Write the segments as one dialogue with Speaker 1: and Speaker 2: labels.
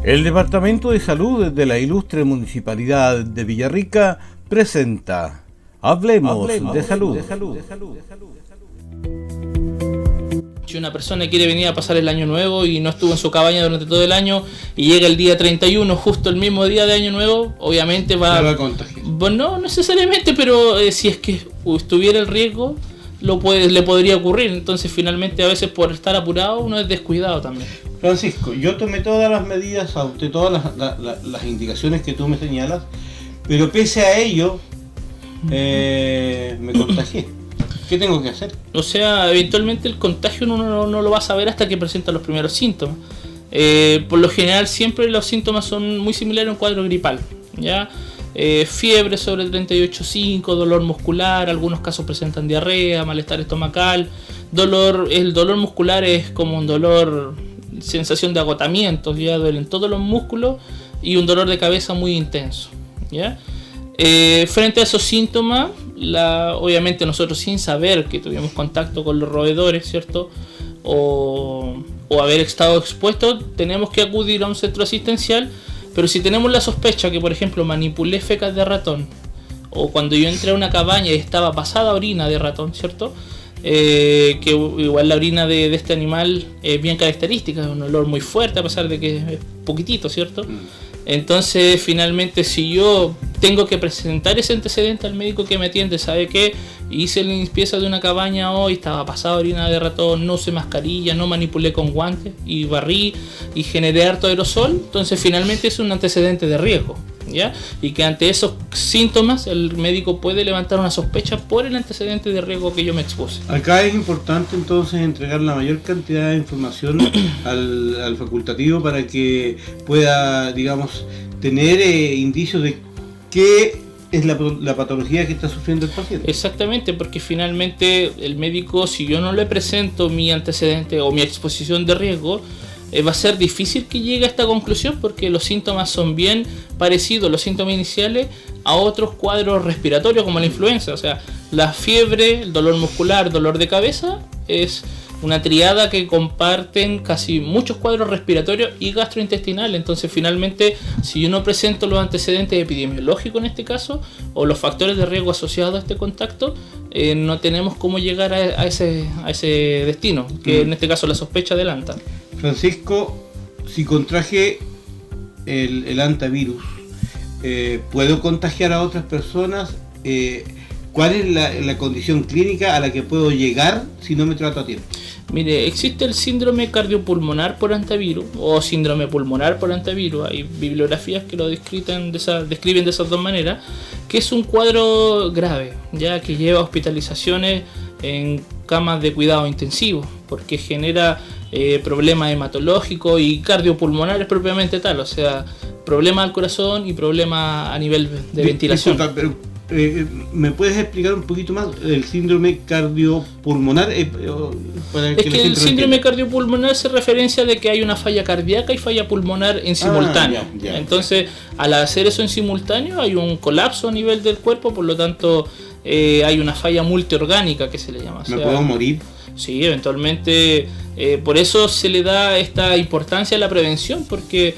Speaker 1: El Departamento de Salud de la ilustre Municipalidad de Villarrica presenta Hablemos de Salud.
Speaker 2: Si una persona quiere venir a pasar el año nuevo y no estuvo en su cabaña durante todo el año y llega el día 31, justo el mismo día de año nuevo, obviamente va a contagiar. Bueno, no necesariamente, pero si es que estuviera el riesgo, le podría ocurrir. Entonces finalmente a veces por estar apurado uno es descuidado también.
Speaker 3: Francisco, yo tomé todas las medidas, adopté todas las indicaciones que tú me señalas, pero pese a ello me contagié. ¿Qué tengo que hacer?
Speaker 2: O sea, eventualmente el contagio uno no lo va a saber hasta que presenta los primeros síntomas. Por lo general siempre los síntomas son muy similares a un cuadro gripal, ¿ya? Fiebre sobre 38,5, dolor muscular, algunos casos presentan diarrea, malestar estomacal, el dolor muscular es como un dolor, sensación de agotamiento, ya duelen todos los músculos y un dolor de cabeza muy intenso, ¿ya? Frente a esos síntomas, obviamente nosotros sin saber que tuvimos contacto con los roedores, ¿cierto? O haber estado expuestos, tenemos que acudir a un centro asistencial. Pero si tenemos la sospecha que, por ejemplo, manipulé fecas de ratón, o cuando yo entré a una cabaña y estaba pasada orina de ratón, ¿cierto? Que igual la orina de este animal es bien característica, es un olor muy fuerte a pesar de que es poquitito, ¿cierto? Entonces finalmente si yo tengo que presentar ese antecedente al médico que me atiende, sabe que hice la limpieza de una cabaña hoy, estaba pasada orina de ratón, no usé mascarilla, no manipulé con guantes y barrí y generé harto aerosol, entonces finalmente es un antecedente de riesgo, ¿ya? Y que ante esos síntomas el médico puede levantar una sospecha por el antecedente de riesgo que yo me expuse.
Speaker 3: Acá es importante entonces entregar la mayor cantidad de información al facultativo para que pueda, digamos, tener indicios de qué es la patología que está sufriendo el paciente.
Speaker 2: Exactamente, porque finalmente el médico, si yo no le presento mi antecedente o mi exposición de riesgo, va a ser difícil que llegue a esta conclusión porque los síntomas son bien parecidos, los síntomas iniciales, a otros cuadros respiratorios como la influenza. O sea, la fiebre, el dolor muscular, dolor de cabeza es una triada que comparten casi muchos cuadros respiratorios y gastrointestinales. Entonces finalmente si yo no presento los antecedentes epidemiológicos en este caso o los factores de riesgo asociados a este contacto, no tenemos cómo llegar a ese destino, que en este caso la sospecha adelanta.
Speaker 3: Francisco, si contraje el hantavirus, ¿puedo contagiar a otras personas? ¿Cuál es la condición clínica a la que puedo llegar si no me trato a tiempo?
Speaker 2: Mire, existe el síndrome cardiopulmonar por hantavirus o síndrome pulmonar por hantavirus. Hay bibliografías que lo describen de esas dos maneras, que es un cuadro grave, ya que lleva hospitalizaciones en camas de cuidado intensivo, porque genera problemas hematológicos y cardiopulmonares propiamente tal, o sea, problemas al corazón y problemas a nivel de ventilación.
Speaker 3: Disculpa, pero ¿me puedes explicar un poquito más el síndrome cardiopulmonar?
Speaker 2: Es que el síndrome cardiopulmonar se referencia de que hay una falla cardíaca y falla pulmonar en simultáneo. Ya. Entonces, al hacer eso en simultáneo hay un colapso a nivel del cuerpo, por lo tanto hay una falla multiorgánica que se le llama.
Speaker 3: ¿Me puedo morir?
Speaker 2: Sí, eventualmente. Por eso se le da esta importancia a la prevención, porque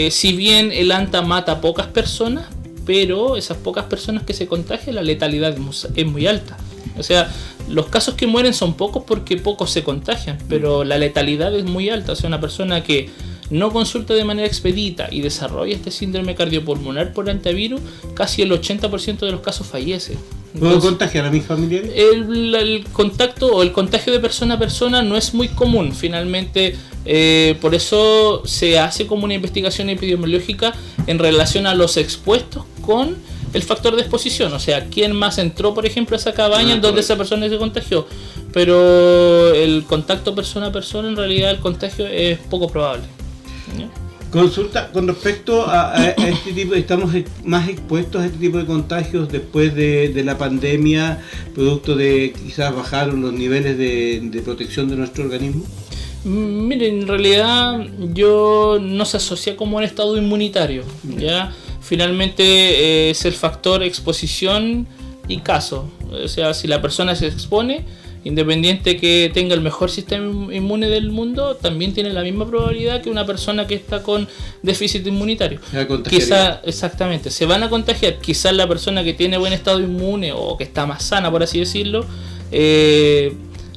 Speaker 2: si bien el ANTA mata a pocas personas, pero esas pocas personas que se contagian, la letalidad es muy alta. O sea, los casos que mueren son pocos porque pocos se contagian, pero la letalidad es muy alta. O sea, una persona que no consulta de manera expedita y desarrolla este síndrome cardiopulmonar por hantavirus, casi el 80% de los casos fallece.
Speaker 3: ¿Puedo contagiar a mis familiares?
Speaker 2: El contacto o el contagio de persona a persona no es muy común. Finalmente, por eso se hace como una investigación epidemiológica en relación a los expuestos con el factor de exposición. O sea, quién más entró, por ejemplo, a esa cabaña en donde esa persona se contagió. Pero el contacto persona a persona, en realidad el contagio es poco probable. ¿Ya?
Speaker 3: Consulta, con respecto a este tipo, estamos más expuestos a este tipo de contagios después de la pandemia, producto de quizás bajaron los niveles de protección de nuestro organismo.
Speaker 2: Miren, en realidad yo no se asocia como un estado inmunitario, ¿ya? Finalmente es el factor exposición y caso. O sea, si la persona se expone, independiente que tenga el mejor sistema inmune del mundo, también tiene la misma probabilidad que una persona que está con déficit inmunitario. Quizá, exactamente, se van a contagiar. Quizás la persona que tiene buen estado inmune o que está más sana, por así decirlo,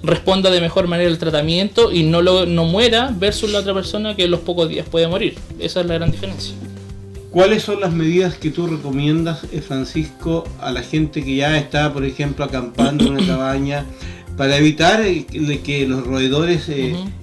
Speaker 2: responda de mejor manera al tratamiento y no muera, versus la otra persona que en los pocos días puede morir. Esa es la gran diferencia.
Speaker 3: ¿Cuáles son las medidas que tú recomiendas, Francisco, a la gente que ya está, por ejemplo, acampando en una cabaña, para evitar que los roedores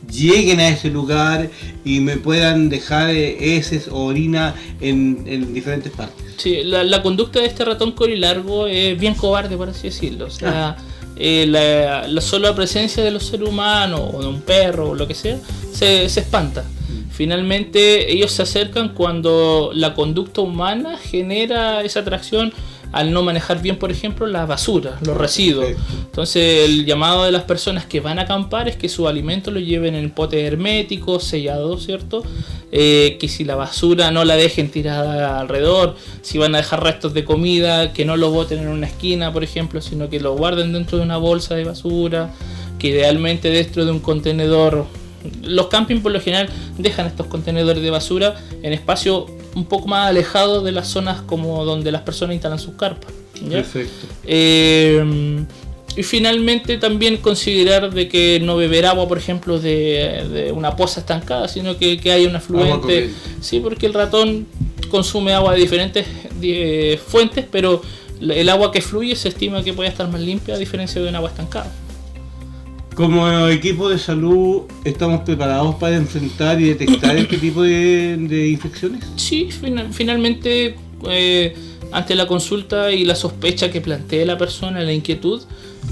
Speaker 3: lleguen a ese lugar y me puedan dejar heces o orina en diferentes partes?
Speaker 2: Sí, la conducta de este ratón corilargo es bien cobarde, por así decirlo. O sea, la sola presencia de los seres humanos o de un perro o lo que sea se espanta. Finalmente ellos se acercan cuando la conducta humana genera esa atracción al no manejar bien, por ejemplo, la basura, los residuos. Entonces el llamado de las personas que van a acampar es que sus alimentos los lleven en potes herméticos, sellados, ¿cierto? Que si la basura no la dejen tirada alrededor, si van a dejar restos de comida, que no lo boten en una esquina, por ejemplo, sino que lo guarden dentro de una bolsa de basura, que idealmente dentro de un contenedor. Los campings por lo general dejan estos contenedores de basura en espacios un poco más alejados de las zonas como donde las personas instalan sus carpas, ¿ya?
Speaker 3: Perfecto.
Speaker 2: Y finalmente también considerar de que no beber agua, por ejemplo, de una poza estancada, sino que haya un afluente. Sí, porque el ratón consume agua de diferentes fuentes, pero el agua que fluye se estima que puede estar más limpia a diferencia de un agua estancada.
Speaker 3: Como equipo de salud, ¿estamos preparados para enfrentar y detectar este tipo de infecciones?
Speaker 2: Sí, finalmente, ante la consulta y la sospecha que plantee la persona, la inquietud,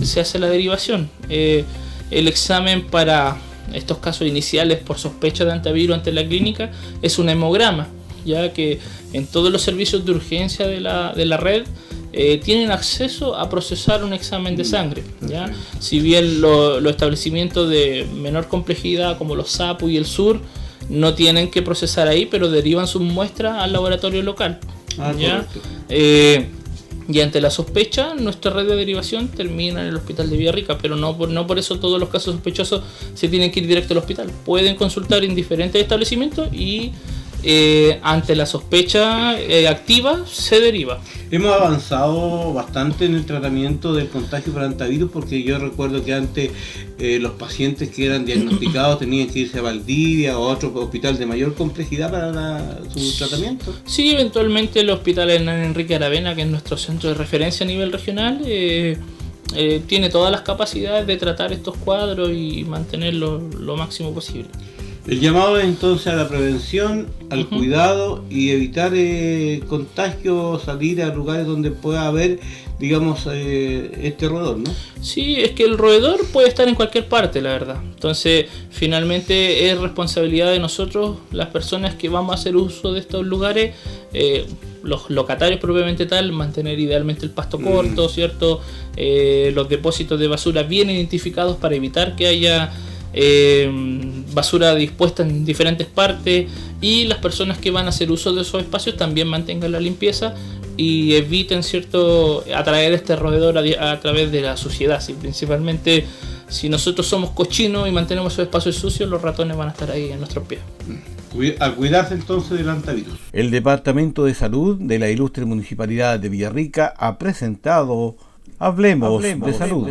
Speaker 2: se hace la derivación. El examen para estos casos iniciales por sospecha de antivirus ante la clínica es un hemograma, ya que en todos los servicios de urgencia de la red tienen acceso a procesar un examen de sangre, ¿ya? Si bien los establecimientos de menor complejidad como los SAPU y el Sur no tienen que procesar ahí, pero derivan sus muestras al laboratorio local, ¿ya? Y ante la sospecha, nuestra red de derivación termina en el hospital de Villarrica, pero no por eso todos los casos sospechosos se tienen que ir directo al hospital. Pueden consultar en diferentes establecimientos y ante la sospecha activa se deriva.
Speaker 3: Hemos avanzado bastante en el tratamiento del contagio por antivirus, porque yo recuerdo que antes los pacientes que eran diagnosticados tenían que irse a Valdivia o a otro hospital de mayor complejidad para su tratamiento.
Speaker 2: Sí, eventualmente el hospital Hernán Enrique Aravena, que es nuestro centro de referencia a nivel regional, tiene todas las capacidades de tratar estos cuadros y mantenerlo lo máximo posible.
Speaker 3: El llamado es entonces a la prevención, al cuidado y evitar contagios, salir a lugares donde pueda haber, digamos, este roedor, ¿no?
Speaker 2: Sí, es que el roedor puede estar en cualquier parte, la verdad. Entonces, finalmente es responsabilidad de nosotros, las personas que vamos a hacer uso de estos lugares, los locatarios propiamente tal, mantener idealmente el pasto corto, ¿cierto? Los depósitos de basura bien identificados para evitar que haya basura dispuesta en diferentes partes, y las personas que van a hacer uso de esos espacios también mantengan la limpieza y eviten, ¿cierto?, atraer este roedor a través de la suciedad. ¿Sí? Principalmente si nosotros somos cochinos y mantenemos esos espacios sucios, los ratones van a estar ahí en nuestros pies.
Speaker 3: A cuidarse entonces del antivirus.
Speaker 1: El Departamento de Salud de la Ilustre Municipalidad de Villarrica ha presentado Hablemos de Salud.